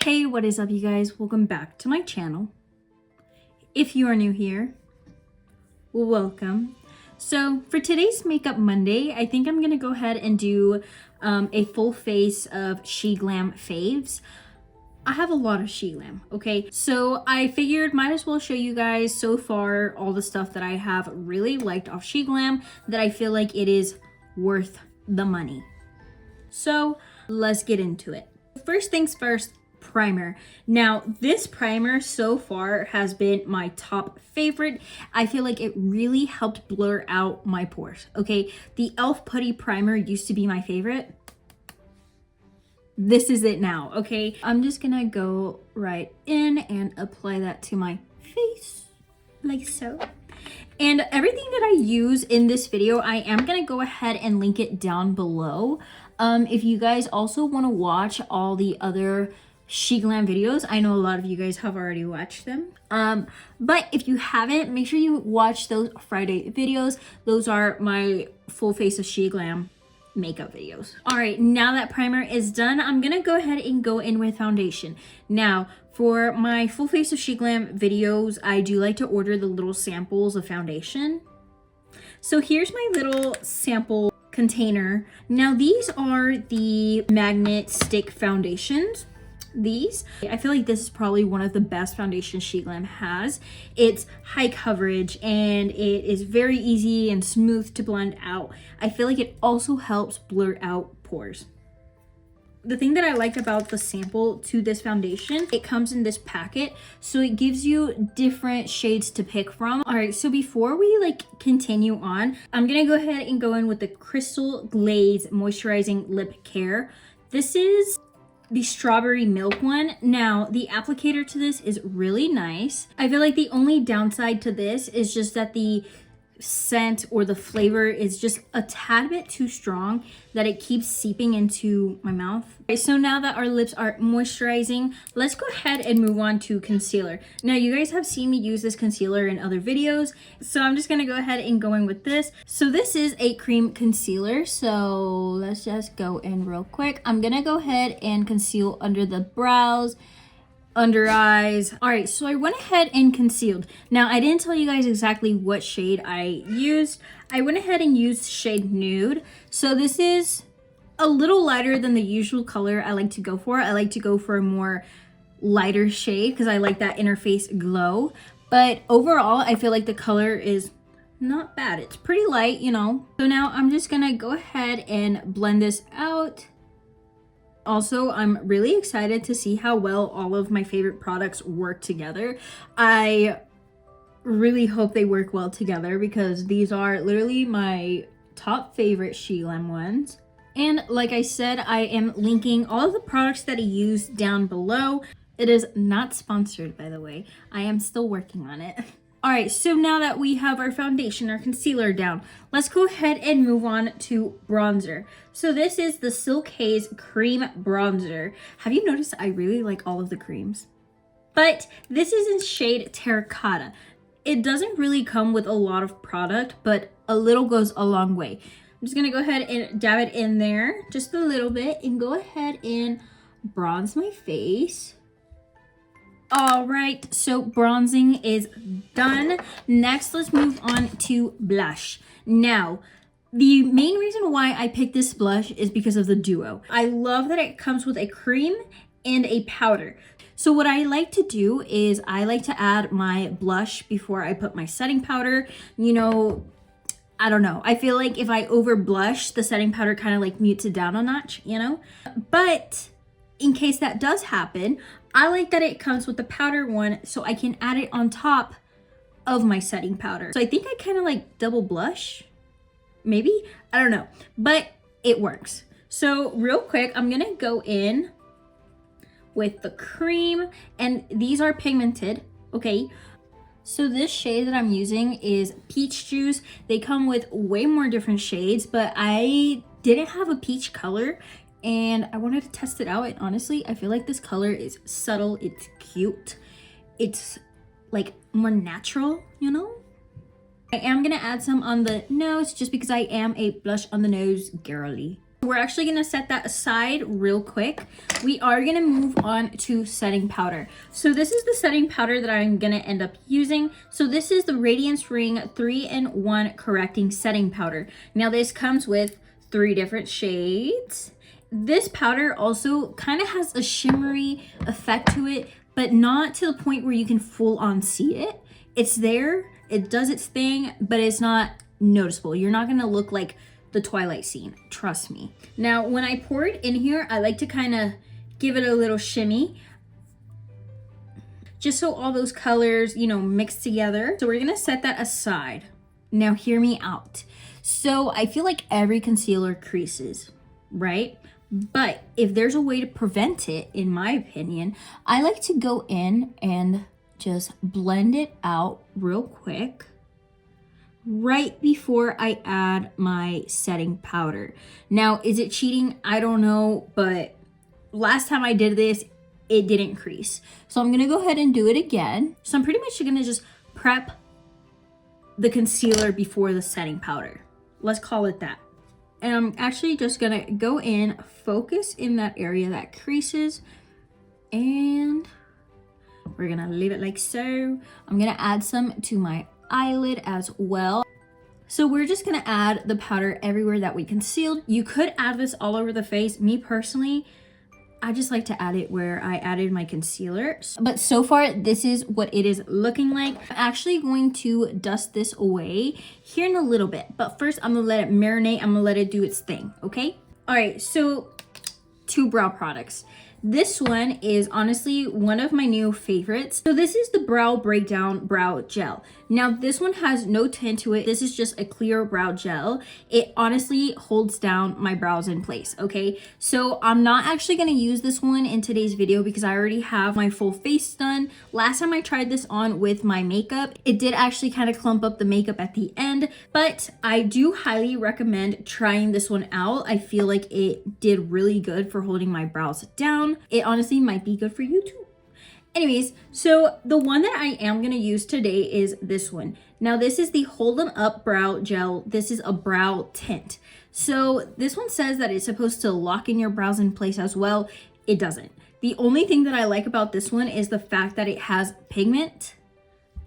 Hey, what is up you guys? Welcome back to my channel. If you are new here, welcome. So for today's Makeup Monday, I think I'm gonna go ahead and do a full face of Sheglam faves. I have a lot of Sheglam, okay? So I figured might as well show you guys so far all the stuff that I have really liked off Sheglam that I feel like it is worth the money. So let's get into it. First things first, primer. Now this primer so far has been my top favorite. I feel like it really helped blur out my pores. Okay, the e.l.f. putty primer used to be my favorite. This is it now. Okay, I'm just gonna go right in and apply that to my face like so. And everything that I use in this video, I am gonna go ahead and link it down below. If you guys also want to watch all the other Sheglam videos, I know a lot of you guys have already watched them. But if you haven't, make sure you watch those Friday videos. Those are my full face of Sheglam makeup videos. All right, now that primer is done, I'm gonna go ahead and go in with foundation. Now, for my full face of Sheglam videos, I do like to order the little samples of foundation. So here's my little sample container. Now these are the magnet stick foundations. These, I feel like this is probably one of the best foundations Sheglam has. It's high coverage and it is very easy and smooth to blend out. I feel like it also helps blur out pores. The thing that I like about the sample to this foundation, it comes in this packet, so it gives you different shades to pick from. All right, so before we continue on, I'm gonna go ahead and go in with the Crystal Glaze Moisturizing Lip Care. This is the strawberry milk one. Now the applicator to this is really nice. I feel like the only downside to this is just that the scent or the flavor is just a tad bit too strong, that it keeps seeping into my mouth. Okay, so now that our lips are moisturizing, let's go ahead and move on to concealer. Now you guys have seen me use this concealer in other videos, so I'm just gonna go ahead and go in with this. So this is a cream concealer, so let's just go in real quick. I'm gonna go ahead and conceal under the brows, under eyes. All right, so I went ahead and concealed. Now I didn't tell you guys exactly what shade I used. I went ahead and used shade Nude. So this is a little lighter than the usual color I like to go for. I like to go for a more lighter shade because I like that inner face glow. But overall, I feel like the color is not bad. It's pretty light, you know. So now I'm just gonna go ahead and blend this out. Also, I'm really excited to see how well all of my favorite products work together. I really hope they work well together because these are literally my top favorite Sheglam ones. And like I said, I am linking all of the products that I use down below. It is not sponsored, by the way. I am still working on it. All right, so now that we have our foundation, our concealer down, let's go ahead and move on to bronzer. So this is the Silk Haze Cream Bronzer. Have you noticed I really like all of the creams? But this is in shade Terracotta. It doesn't really come with a lot of product, but a little goes a long way. I'm just gonna go ahead and dab it in there just a little bit and go ahead and bronze my face. All right, so bronzing is done. Next, let's move on to blush. Now, the main reason why I picked this blush is because of the Duo. I love that it comes with a cream and a powder. So what I like to do is I like to add my blush before I put my setting powder. You know, I don't know. I feel like if I over blush, the setting powder kind of like mutes it down a notch, you know? But in case that does happen, I like that it comes with the powder one so I can add it on top of my setting powder. So I think I kind of like double blush, maybe? I don't know, but it works. So real quick, I'm gonna go in with the cream, and these are pigmented, okay? So this shade that I'm using is Peach Juice. They come with way more different shades, but I didn't have a peach color and I wanted to test it out, and honestly, I feel like this color is subtle, it's cute, it's like more natural, you know? I am gonna add some on the nose just because I am a blush on the nose girly. We're actually gonna set that aside real quick. We are gonna move on to setting powder. So this is the setting powder that I'm gonna end up using. So this is the Radiance Ring 3-in-1 Correcting Setting Powder. Now this comes with 3 different shades. This powder also kind of has a shimmery effect to it, but not to the point where you can full on see it. It's there, it does its thing, but it's not noticeable. You're not gonna look like the Twilight scene, trust me. Now, when I pour it in here, I like to kind of give it a little shimmy, just so all those colors, you know, mix together. So we're gonna set that aside. Now, hear me out. So I feel like every concealer creases, right? But if there's a way to prevent it, in my opinion, I like to go in and just blend it out real quick right before I add my setting powder. Now, is it cheating? I don't know, but last time I did this, it didn't crease. So I'm gonna go ahead and do it again. So I'm pretty much gonna just prep the concealer before the setting powder. Let's call it that. And I'm actually just gonna go in, focus in that area that creases, and we're gonna leave it like so. I'm gonna add some to my eyelid as well. So we're just gonna add the powder everywhere that we concealed. You could add this all over the face. Me personally, I just like to add it where I added my concealer. But so far, this is what it is looking like. I'm actually going to dust this away here in a little bit. But first, I'm gonna let it marinate. I'm gonna let it do its thing, okay? All right, so 2 brow products. This one is honestly one of my new favorites. So this is the Brow Breakdown Brow Gel. Now this one has no tint to it. This is just a clear brow gel. It honestly holds down my brows in place, okay? So I'm not actually gonna use this one in today's video because I already have my full face done. Last time I tried this on with my makeup, it did actually kind of clump up the makeup at the end, but I do highly recommend trying this one out. I feel like it did really good for holding my brows down. It honestly might be good for you too. Anyways, so the one that I am going to use today is this one. Now this is the Hold 'em Up Brow Gel. This is a brow tint. So this one says that it's supposed to lock in your brows in place as well. It doesn't. The only thing that I like about this one is the fact that it has pigment.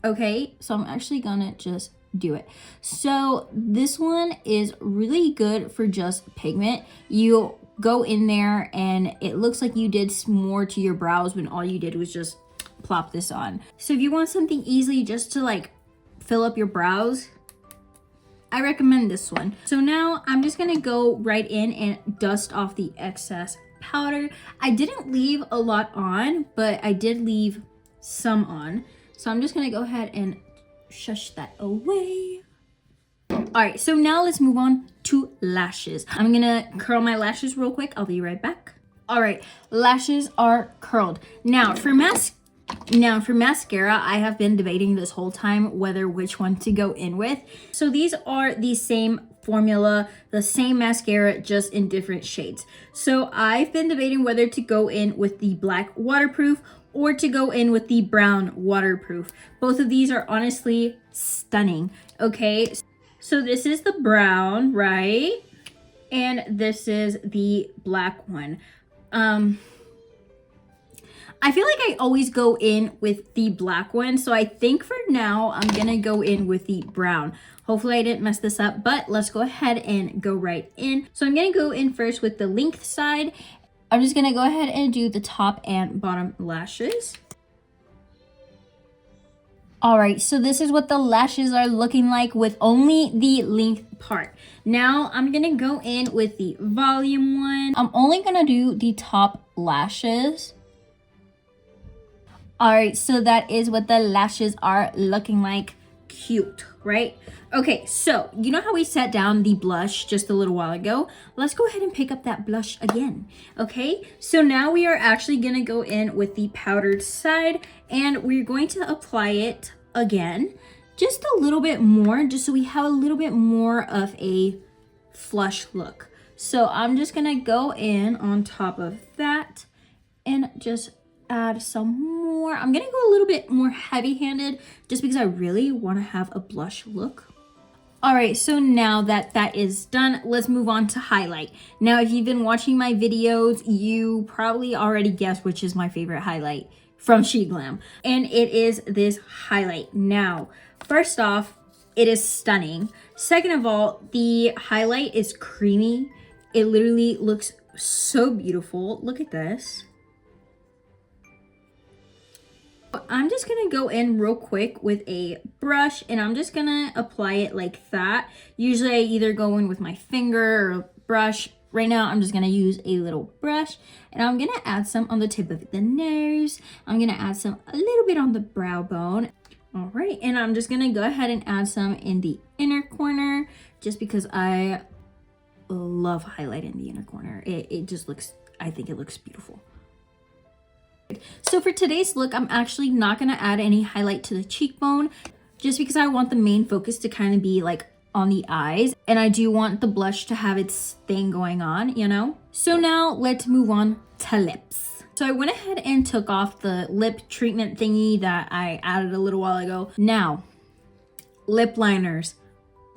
Okay, so I'm actually gonna just do it. So this one is really good for just pigment. You go in there and it looks like you did more to your brows when all you did was just plop this on. So if you want something easily just to like fill up your brows, I recommend this one. So now I'm just gonna go right in and dust off the excess powder. I didn't leave a lot on, but I did leave some on. So I'm just gonna go ahead and shush that away. All right, so now let's move on to lashes. I'm gonna curl my lashes real quick. I'll be right back. All right, lashes are curled. Now for mascara, I have been debating this whole time which one to go in with. So these are the same formula, the same mascara, just in different shades. So I've been debating whether to go in with the black waterproof or to go in with the brown waterproof. Both of these are honestly stunning, okay? So this is the brown, right? And this is the black one. I feel like I always go in with the black one. So I think for now, I'm gonna go in with the brown. Hopefully I didn't mess this up, but let's go ahead and go right in. So I'm gonna go in first with the length side. I'm just gonna go ahead and do the top and bottom lashes. All right, so this is what the lashes are looking like with only the length part. Now I'm gonna go in with the volume one. I'm only gonna do the top lashes. All right, so that is what the lashes are looking like. Cute, right? Okay, so you know how we set down the blush just a little while ago? Let's go ahead and pick up that blush again, okay? So now we are actually gonna go in with the powdered side and we're going to apply it again, just a little bit more, just so we have a little bit more of a flush look. So I'm just gonna go in on top of that and just add some more. I'm gonna go a little bit more heavy-handed just because I really want to have a blush look. All right, so now that that is done, let's move on to highlight. Now, if you've been watching my videos, you probably already guessed which is my favorite highlight from Sheglam. And it is this highlight. Now, first off, it is stunning. Second of all, the highlight is creamy. It literally looks so beautiful. Look at this. I'm just gonna go in real quick with a brush and I'm just gonna apply it like that. Usually I either go in with my finger or a brush. Right now I'm just gonna use a little brush and I'm gonna add some on the tip of the nose. I'm gonna add some a little bit on the brow bone. All right, and I'm just gonna go ahead and add some in the inner corner just because I love highlight in the inner corner. It just looks, I think it looks beautiful. So for today's look, I'm actually not going to add any highlight to the cheekbone just because I want the main focus to kind of be like on the eyes. And I do want the blush to have its thing going on, you know? So now let's move on to lips. So I went ahead and took off the lip treatment thingy that I added a little while ago. Now, lip liners.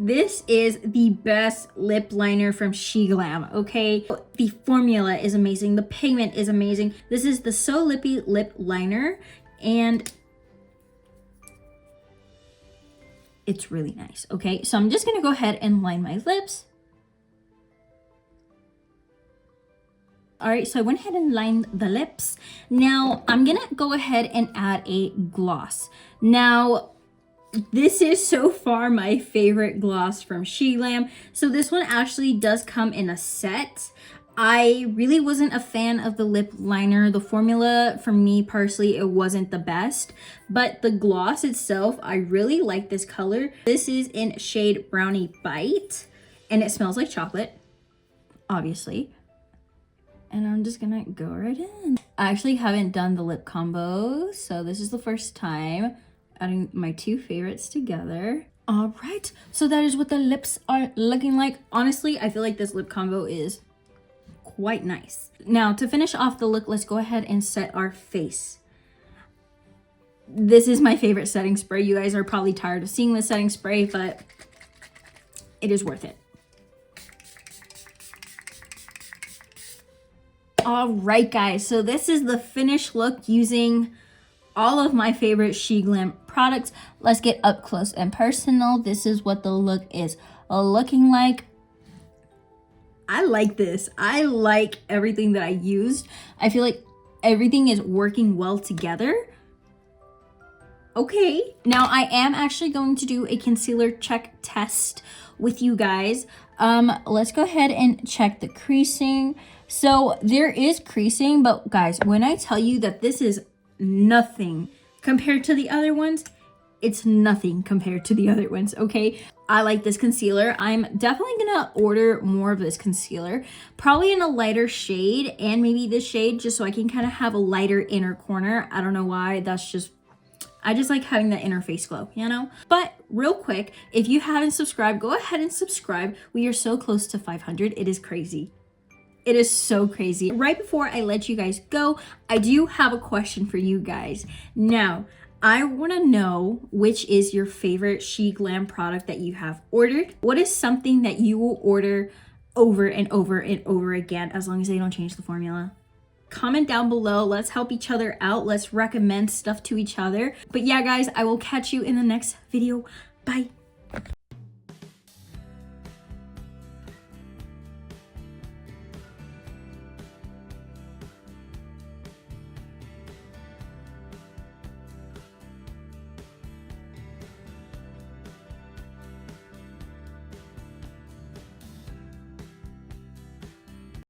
This is the best lip liner from Sheglam, okay? The formula is amazing. The pigment is amazing. This is the So Lippy lip liner, and it's really nice, okay? So I'm just gonna go ahead and line my lips. All right, so I went ahead and lined the lips. Now I'm gonna go ahead and add a gloss. Now, this is so far my favorite gloss from Sheglam. So this one actually does come in a set. I really wasn't a fan of the lip liner. The formula, for me personally, it wasn't the best. But the gloss itself, I really like this color. This is in shade Brownie Bite. And it smells like chocolate, obviously. And I'm just gonna go right in. I actually haven't done the lip combo, so this is the first time adding my two favorites together. All right, so that is what the lips are looking like. Honestly, I feel like this lip combo is quite nice. Now, to finish off the look, let's go ahead and set our face. This is my favorite setting spray. You guys are probably tired of seeing the setting spray, but it is worth it. All right, guys, so this is the finished look using all of my favorite Sheglam products. Let's get up close and personal. This is what the look is looking like. I like this. I like everything that I used. I feel like everything is working well together. Okay, now I am actually going to do a concealer check test with you guys. Let's go ahead and check the creasing. So there is creasing, but guys, when I tell you that this is nothing compared to the other ones, it's nothing compared to the other ones, okay? I like this concealer. I'm definitely gonna order more of this concealer, probably in a lighter shade and maybe this shade, just so I can kind of have a lighter inner corner. I don't know why, that's just, I just like having that inner face glow, you know? But real quick, if you haven't subscribed, go ahead and subscribe. We are so close to 500, it is crazy. It is so crazy. Right before I let you guys go, I do have a question for you guys. Now, I want to know which is your favorite Sheglam product that you have ordered. What is something that you will order over and over and over again as long as they don't change the formula? Comment down below. Let's help each other out. Let's recommend stuff to each other. But yeah, guys, I will catch you in the next video. Bye.